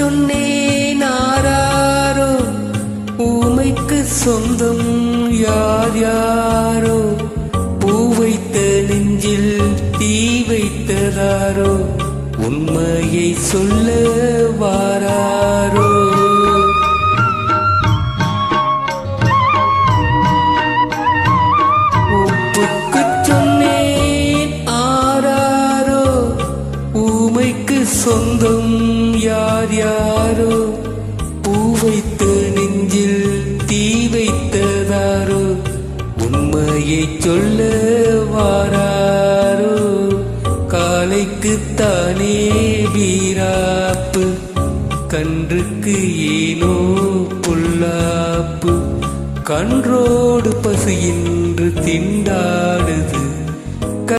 சொன்னேன் ஆராரோ, ஊமைக்கு சொந்தம் யார் யாரோ, பூ வைத்த நெஞ்சில் தீ வைத்ததாரோ, உண்மையை சொல்ல வாராரோ. உப்புக்கு சொன்னேன் ஆராரோ, ஊமைக்கு சொந்தம் யார் யாரோ, பூ வைத்த நெஞ்சில் தீ வைத்ததாரோ, உண்மையை சொல்ல வாராரோ. காலைக்குத்தானே வீராப்பு, கன்றுக்கு ஏனோ பொல்லாப்பு, கன்றோடு பசியின்று திண்டாடுது